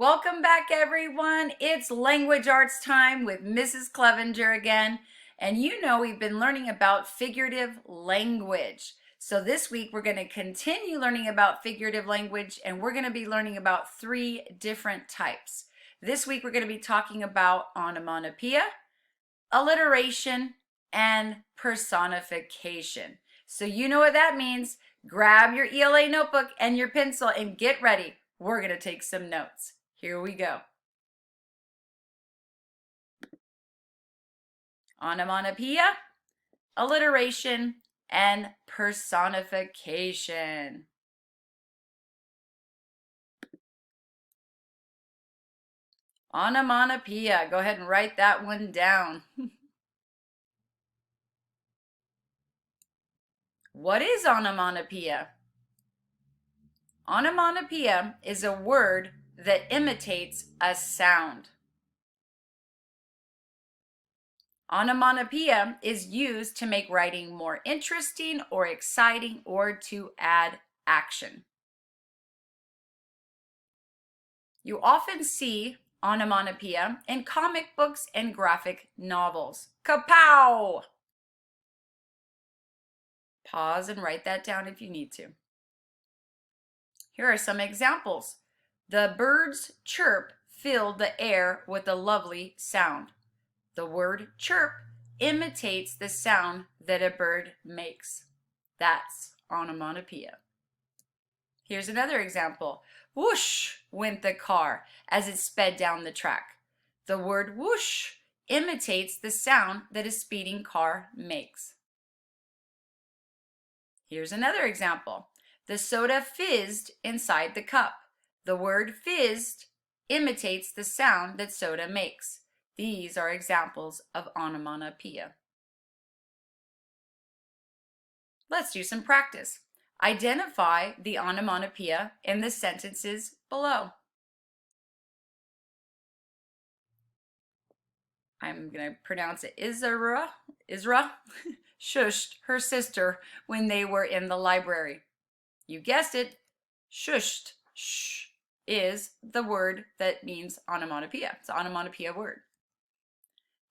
Welcome back, everyone. It's language arts time with Mrs. Clevenger again. And you know we've been learning about figurative language. So this week we're going to continue learning about figurative language, and we're going to be learning about 3 different types. This week we're going to be talking about onomatopoeia, alliteration, and personification. So you know what that means. Grab your ELA notebook and your pencil and get ready. We're going to take some notes. Here we go. Onomatopoeia, alliteration, and personification. Onomatopoeia. Go ahead and write that one down. What is onomatopoeia? Onomatopoeia is a word that imitates a sound. Onomatopoeia is used to make writing more interesting or exciting or to add action. You often see onomatopoeia in comic books and graphic novels. Kapow! Pause and write that down if you need to. Here are some examples. The birds chirp filled the air with a lovely sound. The word chirp imitates the sound that a bird makes. That's onomatopoeia. Here's another example. Whoosh went the car as it sped down the track. The word whoosh imitates the sound that a speeding car makes. Here's another example. The soda fizzed inside the cup. The word fizzed imitates the sound that soda makes. These are examples of onomatopoeia. Let's do some practice. Identify the onomatopoeia in the sentences below. I'm going to pronounce it Isra shushed her sister when they were in the library. You guessed it, shushed, shh, is the word that means onomatopoeia. It's an onomatopoeia word.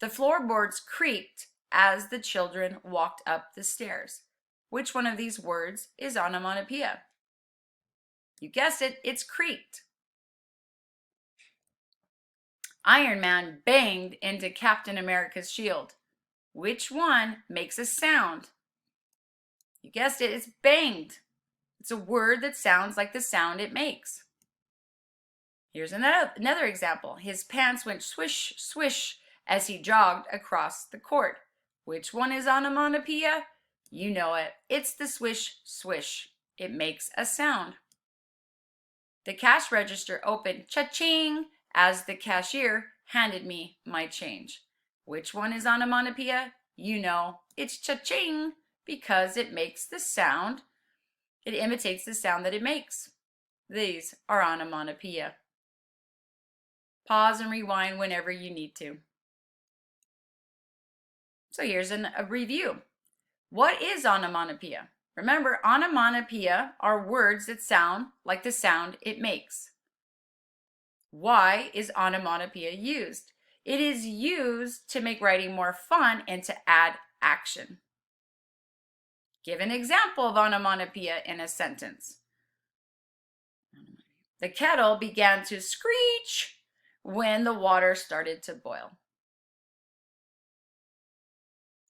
The floorboards creaked as the children walked up the stairs. Which one of these words is onomatopoeia? You guessed it, it's creaked. Iron Man banged into Captain America's shield. Which one makes a sound? You guessed it, it's banged. It's a word that sounds like the sound it makes. Here's another example. His pants went swish, swish as he jogged across the court. Which one is onomatopoeia? You know it. It's the swish, swish. It makes a sound. The cash register opened cha-ching as the cashier handed me my change. Which one is onomatopoeia? You know, it's cha-ching because it makes the sound. It imitates the sound that it makes. These are onomatopoeia. Pause and rewind whenever you need to. So here's a review. What is onomatopoeia? Remember, onomatopoeia are words that sound like the sound it makes. Why is onomatopoeia used? It is used to make writing more fun and to add action. Give an example of onomatopoeia in a sentence. The kettle began to screech when the water started to boil.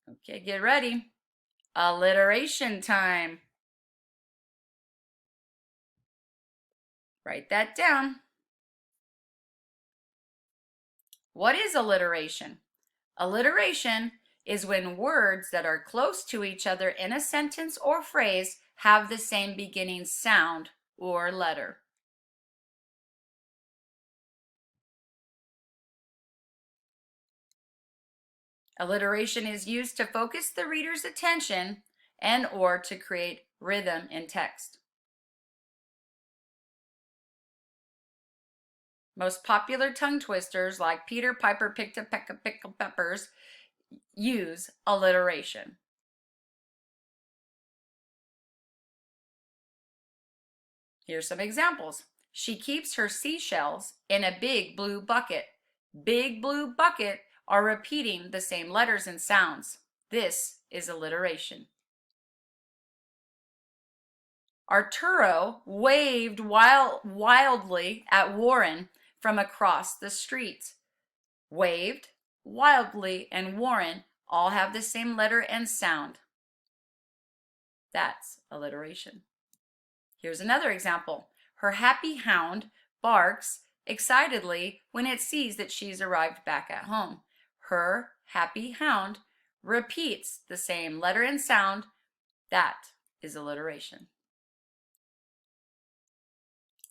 Okay, get ready. Alliteration time. Write that down. What is alliteration? Alliteration is when words that are close to each other in a sentence or phrase have the same beginning sound or letter. Alliteration is used to focus the reader's attention and or to create rhythm in text. Most popular tongue twisters like Peter Piper picked a peck of pickled peppers use alliteration. Here's some examples. She keeps her seashells in a big blue bucket. Big blue bucket are repeating the same letters and sounds. This is alliteration. Arturo waved wildly at Warren from across the street. Waved, wildly, and Warren all have the same letter and sound. That's alliteration. Here's another example. Her happy hound barks excitedly when it sees that she's arrived back at home. Her happy hound repeats the same letter and sound. That is alliteration.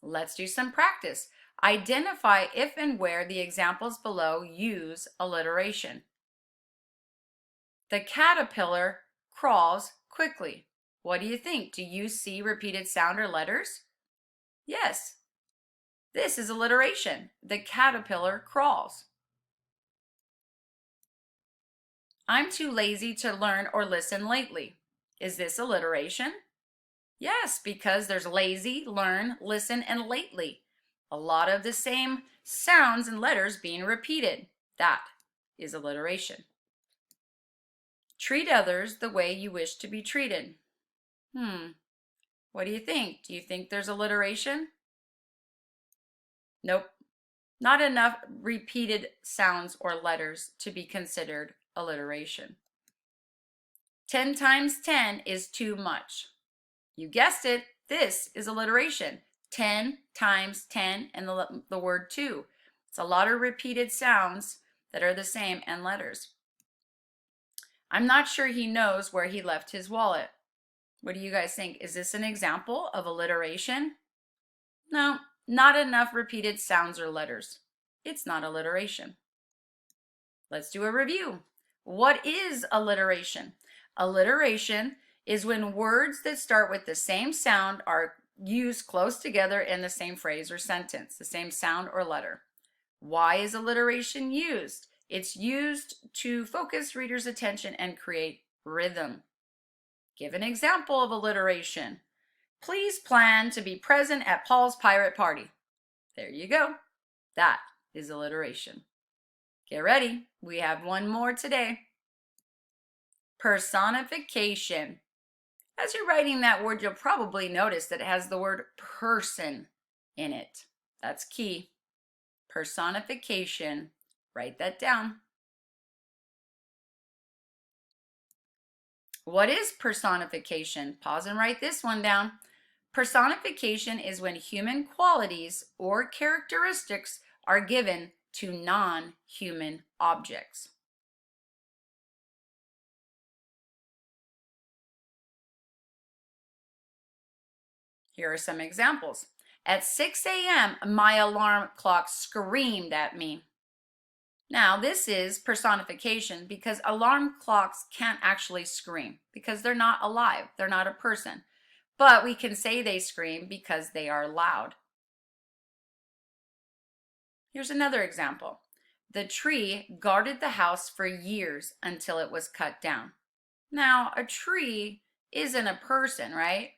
Let's do some practice. Identify if and where the examples below use alliteration. The caterpillar crawls quickly. What do you think? Do you see repeated sound or letters? Yes. This is alliteration. The caterpillar crawls. I'm too lazy to learn or listen lately. Is this alliteration? Yes, because there's lazy, learn, listen, and lately. A lot of the same sounds and letters being repeated. That is alliteration. Treat others the way you wish to be treated. What do you think? Do you think there's alliteration? Nope. Not enough repeated sounds or letters to be considered alliteration. 10 times 10 is too much. You guessed it, this is alliteration. 10 times 10 and the word two. It's a lot of repeated sounds that are the same and letters. I'm not sure he knows where he left his wallet. What do you guys think? Is this an example of alliteration? No, not enough repeated sounds or letters. It's not alliteration. Let's do a review. What is alliteration? Alliteration is when words that start with the same sound are used close together in the same phrase or sentence, the same sound or letter. Why is alliteration used? It's used to focus readers' attention and create rhythm. Give an example of alliteration. Please plan to be present at Paul's pirate party. There you go. That is alliteration. Get ready. We have one more today. Personification. As you're writing that word, you'll probably notice that it has the word person in it. That's key. Personification. Write that down. What is personification? Pause and write this one down. Personification is when human qualities or characteristics are given to non-human objects. Here are some examples. At 6 a.m., my alarm clock screamed at me. Now, this is personification because alarm clocks can't actually scream because they're not alive. They're not a person. But we can say they scream because they are loud. Here's another example. The tree guarded the house for years until it was cut down. Now, a tree isn't a person, right?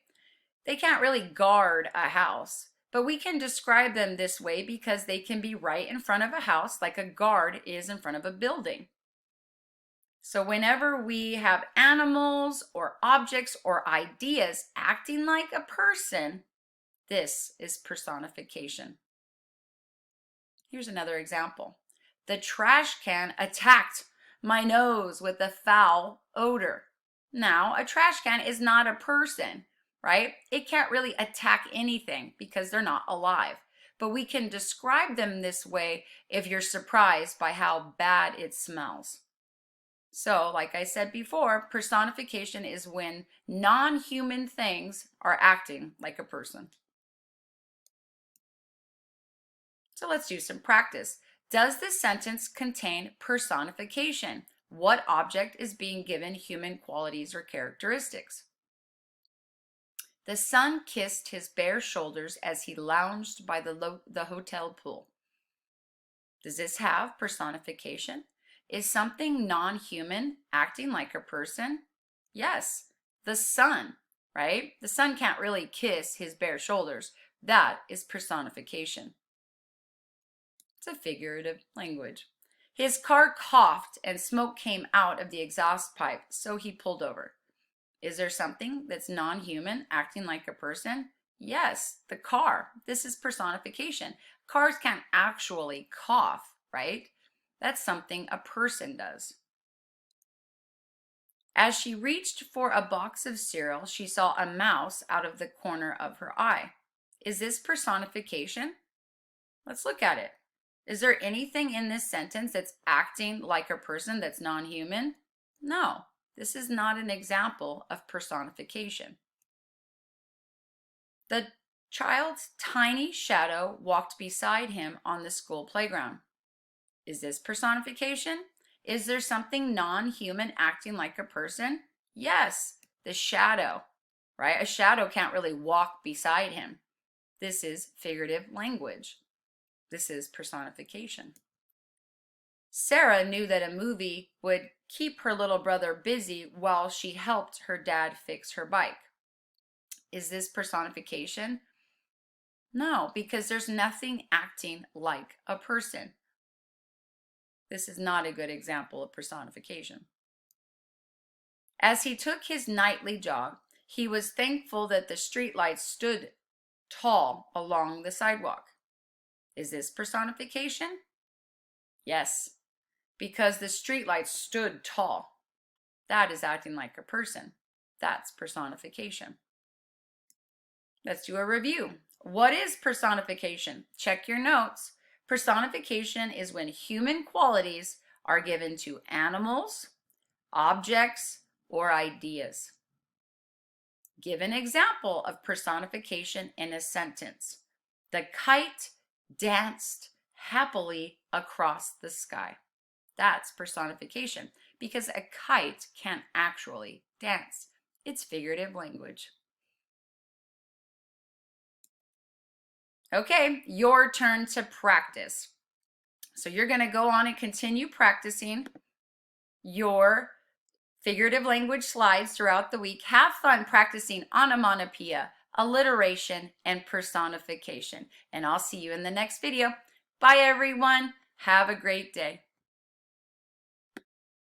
They can't really guard a house, but we can describe them this way because they can be right in front of a house like a guard is in front of a building. So whenever we have animals or objects or ideas acting like a person, this is personification. Here's another example. The trash can attacked my nose with a foul odor. Now, a trash can is not a person, right? It can't really attack anything because they're not alive. But we can describe them this way if you're surprised by how bad it smells. So, like I said before, personification is when non-human things are acting like a person. So let's do some practice. Does this sentence contain personification? What object is being given human qualities or characteristics? The sun kissed his bare shoulders as he lounged by the hotel pool. Does this have personification? Is something non-human acting like a person? Yes, the sun, right? The sun can't really kiss his bare shoulders, That is personification. It's a figurative language. His car coughed and smoke came out of the exhaust pipe, so he pulled over. Is there something that's non-human acting like a person? Yes, the car. This is personification. Cars can't actually cough, right? That's something a person does. As she reached for a box of cereal, she saw a mouse out of the corner of her eye. Is this personification? Let's look at it. Is there anything in this sentence that's acting like a person that's non-human? No, this is not an example of personification. The child's tiny shadow walked beside him on the school playground. Is this personification? Is there something non-human acting like a person? Yes, the shadow, right? A shadow can't really walk beside him. This is figurative language. This is personification. Sarah knew that a movie would keep her little brother busy while she helped her dad fix her bike. Is this personification? No, because there's nothing acting like a person. This is not a good example of personification. As he took his nightly jog, he was thankful that the streetlights stood tall along the sidewalk. Is this personification? Yes, because the streetlights stood tall. That is acting like a person. That's personification. Let's do a review. What is personification? Check your notes. Personification is when human qualities are given to animals, objects, or ideas. Give an example of personification in a sentence. The kite danced happily across the sky. That's personification because a kite can't actually dance. It's figurative language. Okay, your turn to practice. So you're going to go on and continue practicing your figurative language slides throughout the week. Have fun practicing onomatopoeia, alliteration, and personification. And I'll see you in the next video. Bye, everyone. Have a great day.